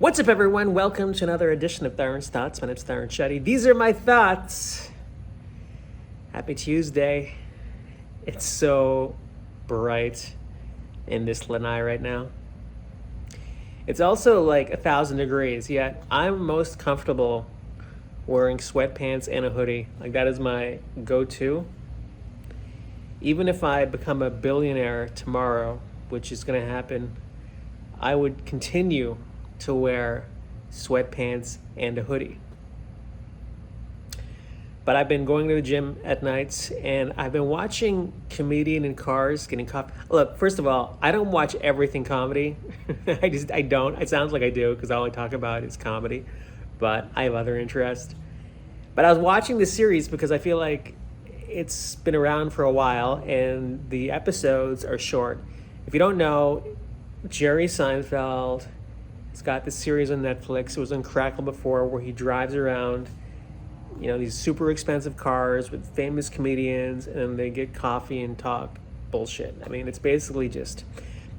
What's up, everyone? Welcome to another edition of Tarun's Thoughts. My name's Tarun Shetty. These are my thoughts. Happy Tuesday. It's so bright in this lanai right now. It's also like 1,000 degrees, yet I'm most comfortable wearing sweatpants and a hoodie. Like, that is my go-to. Even if I become a billionaire tomorrow, which is going to happen, I would continue to wear sweatpants and a hoodie. But I've been going to the gym at nights, and I've been watching comedian in cars getting coffee. Look, first of all, I don't watch everything comedy. I don't. It sounds like I do because all I talk about is comedy, but I have other interests. But I was watching this series because I feel like it's been around for a while, and the episodes are short. If you don't know, Jerry Seinfeld, he's got this series on Netflix. It was on Crackle before, where he drives around, these super expensive cars with famous comedians, and they get coffee and talk bullshit. I mean, it's basically just...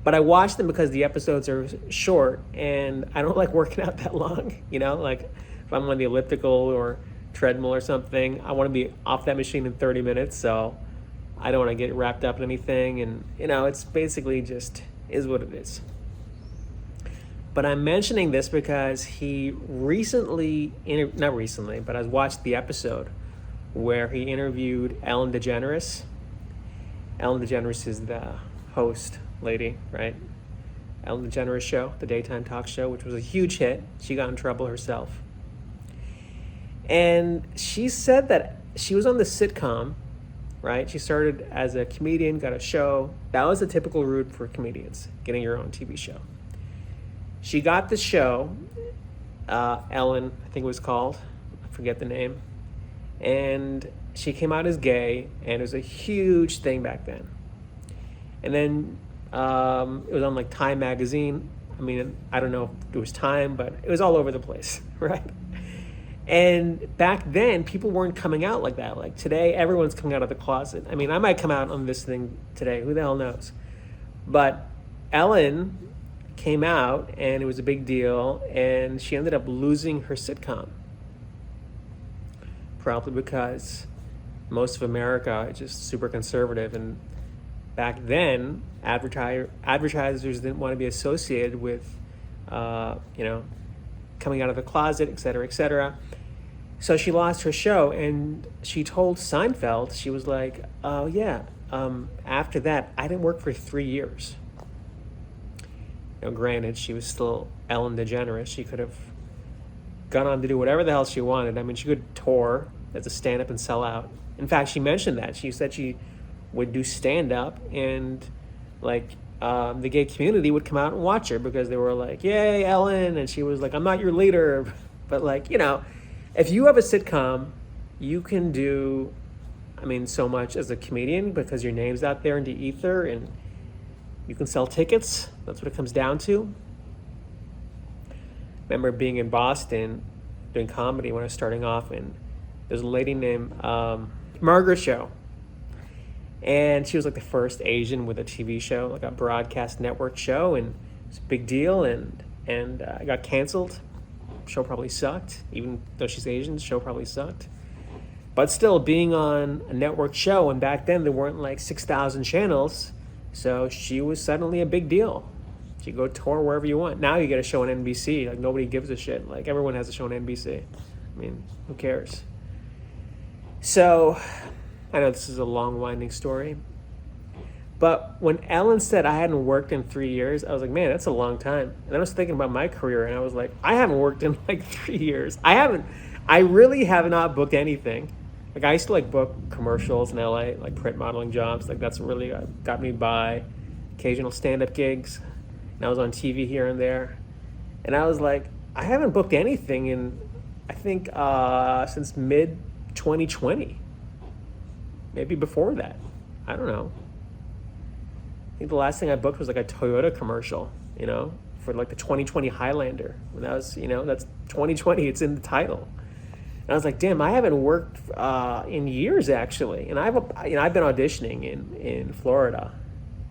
But I watch them because the episodes are short, and I don't like working out that long. Like if I'm on the elliptical or treadmill or something, I want to be off that machine in 30 minutes, so I don't want to get wrapped up in anything. And, it's basically just is what it is. But I'm mentioning this because he not recently, but I watched the episode where he interviewed Ellen DeGeneres. Ellen DeGeneres is the host lady, right? Ellen DeGeneres show, the daytime talk show, which was a huge hit. She got in trouble herself. And she said that she was on the sitcom, right? She started as a comedian, got a show. That was the typical route for comedians, getting your own TV show. She got the show, Ellen, I think it was called. I forget the name. And she came out as gay, and it was a huge thing back then. And then it was on like Time magazine. I mean, I don't know if it was Time, but it was all over the place, right? And back then, people weren't coming out like that. Like today, everyone's coming out of the closet. I mean, I might come out on this thing today. Who the hell knows? But Ellen came out, and it was a big deal, and she ended up losing her sitcom. Probably because most of America is just super conservative, and back then, advertisers didn't want to be associated with, coming out of the closet, et cetera, et cetera. So she lost her show, and she told Seinfeld, she was like, oh yeah, after that, I didn't work for 3 years. Granted, she was still Ellen DeGeneres. She could have gone on to do whatever the hell she wanted. I mean, she could tour as a stand-up and sell out. In fact, she mentioned that. She said she would do stand-up, and the gay community would come out and watch her because they were like, yay, Ellen. And she was like, I'm not your leader. But if you have a sitcom, you can do, so much as a comedian because your name's out there in the ether, and you can sell tickets. That's what it comes down to. Remember being in Boston doing comedy when I was starting off, and there's a lady named Margaret Show. And she was like the first Asian with a TV show, like a broadcast network show, and it's a big deal, and I got canceled. Show probably sucked. Even though she's Asian, the show probably sucked. But still, being on a network show, and back then there weren't like 6,000 channels, so she was suddenly a big deal. You go tour wherever you want. Now you get a show on NBC. Like, nobody gives a shit. Like, everyone has a show on NBC. I mean, who cares? So, I know this is a long, winding story. But when Ellen said I hadn't worked in 3 years, I was like, man, that's a long time. And I was thinking about my career, and I was like, I haven't worked in like 3 years. I really have not booked anything. Like, I used to book commercials in LA, like print modeling jobs. Like, that's really got me by. Occasional stand-up gigs. And I was on TV here and there. And I was like, I haven't booked anything in, I think, since mid-2020. Maybe before that. I don't know. I think the last thing I booked was like a Toyota commercial, for like the 2020 Highlander. When that was, that's 2020. It's in the title. And I was like, damn, I haven't worked in years, actually. And I've been auditioning in Florida.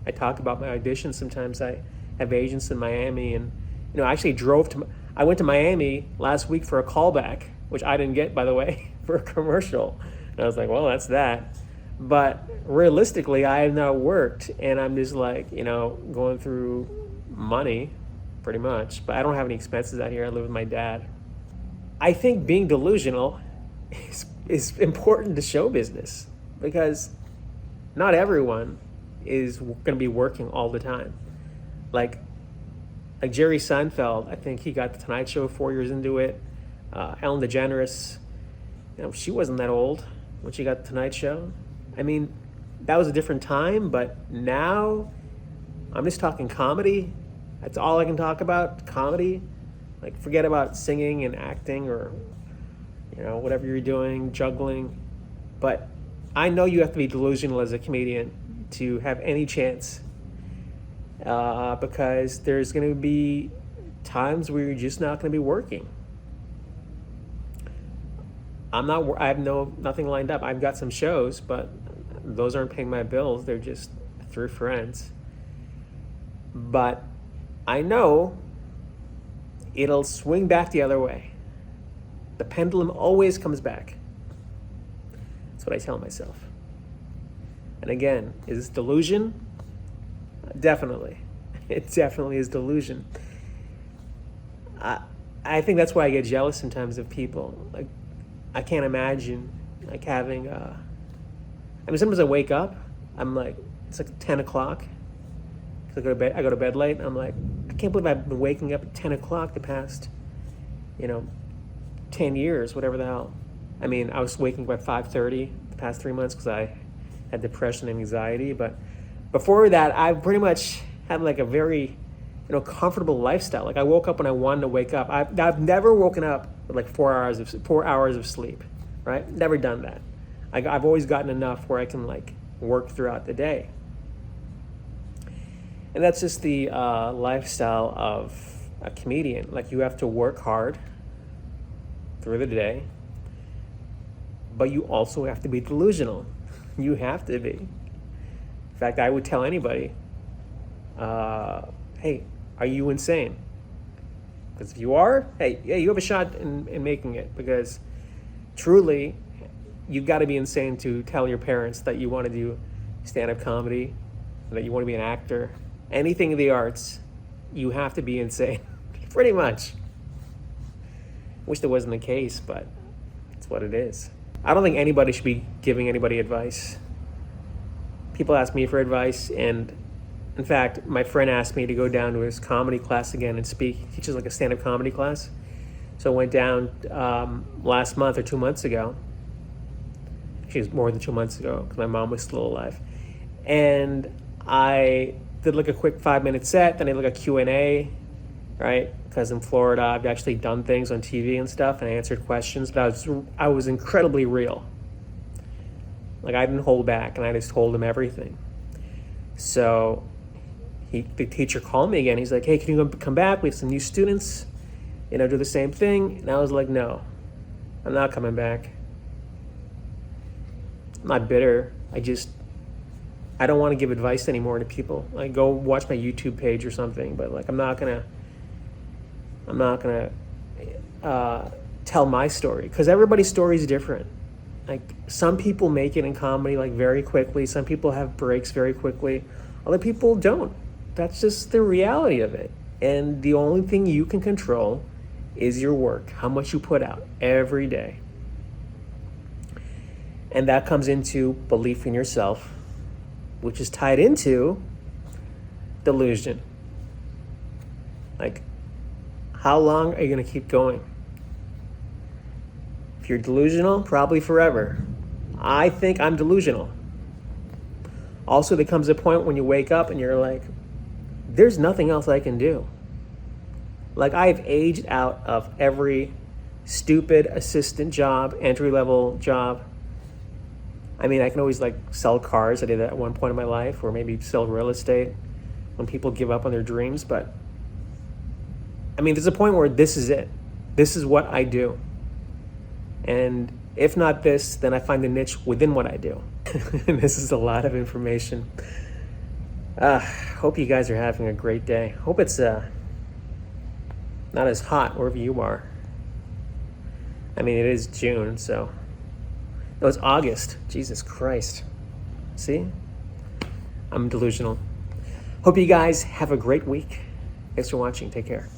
I talk about my auditions. Sometimes I have agents in Miami, and I actually drove to I went to Miami last week for a callback, which I didn't get, by the way, for a commercial. And I was like, well, that's that. But realistically, I have not worked, and I'm just like, going through money pretty much. But I don't have any expenses out here. I live with my dad. I think being delusional is important to show business, because not everyone is going to be working all the time. Like Jerry Seinfeld, I think he got the Tonight Show 4 years into it. Ellen DeGeneres, she wasn't that old when she got the Tonight Show. I mean, that was a different time, but now I'm just talking comedy. That's all I can talk about, comedy. Like, forget about singing and acting or, whatever you're doing, juggling. But I know you have to be delusional as a comedian to have any chance, because there's going to be times where you're just not going to be working. I have nothing lined up. I've got some shows, but those aren't paying my bills. They're just through friends. But I know it'll swing back the other way. The pendulum always comes back. That's what I tell myself. And again, is this delusion? Definitely. It definitely is delusion. I think that's why I get jealous sometimes of people. Like, I can't imagine having sometimes I wake up, I'm like, it's like 10 o'clock. I go to bed late, and I'm like, I can't believe I've been waking up at 10 o'clock the past, 10 years, whatever the hell. I mean, I was waking up at 5:30 the past 3 months because I had depression and anxiety. But before that, I pretty much had like a very, comfortable lifestyle. Like, I woke up when I wanted to wake up. I've never woken up with like 4 hours of sleep, right? Never done that. I've always gotten enough where I can like work throughout the day. And that's just the lifestyle of a comedian. Like, you have to work hard through the day, but you also have to be delusional. You have to be. In fact, I would tell anybody, hey, are you insane? Because if you are, hey, yeah, you have a shot in making it, because truly, you've got to be insane to tell your parents that you want to do stand-up comedy, that you want to be an actor, anything in the arts. You have to be insane, pretty much. Wish that wasn't the case, but it's what it is. I don't think anybody should be giving anybody advice. People ask me for advice, and in fact, my friend asked me to go down to his comedy class again and speak. He teaches like a stand-up comedy class. So I went down last month or 2 months ago. Actually, it was more than 2 months ago because my mom was still alive. And I did like a quick 5-minute set, then I did like a Q&A, right? Because in Florida, I've actually done things on TV and stuff, and I answered questions, but I was incredibly real. Like, I didn't hold back, and I just told him everything. So the teacher called me again. He's like, hey, can you come back? We have some new students, do the same thing. And I was like, no, I'm not coming back. I'm not bitter. I don't want to give advice anymore to people. Like, go watch my YouTube page or something, but like, I'm not gonna tell my story, because everybody's story is different. Like, some people make it in comedy like very quickly. Some people have breaks very quickly. Other people don't. That's just the reality of it. And the only thing you can control is your work, how much you put out every day. And that comes into belief in yourself, which is tied into delusion. Like, how long are you going to keep going? If you're delusional, probably forever. I think I'm delusional. Also, there comes a point when you wake up and you're like, there's nothing else I can do. Like, I've aged out of every stupid assistant job, entry-level job. I mean, I can always like sell cars. I did that at one point in my life, or maybe sell real estate when people give up on their dreams. But I mean, there's a point where this is it. This is what I do. And if not this, then I find a niche within what I do. And this is a lot of information. Hope you guys are having a great day. Hope it's not Not as hot wherever you are. I mean, it is June, so. No, it's August. Jesus Christ. See? I'm delusional. Hope you guys have a great week. Thanks for watching. Take care.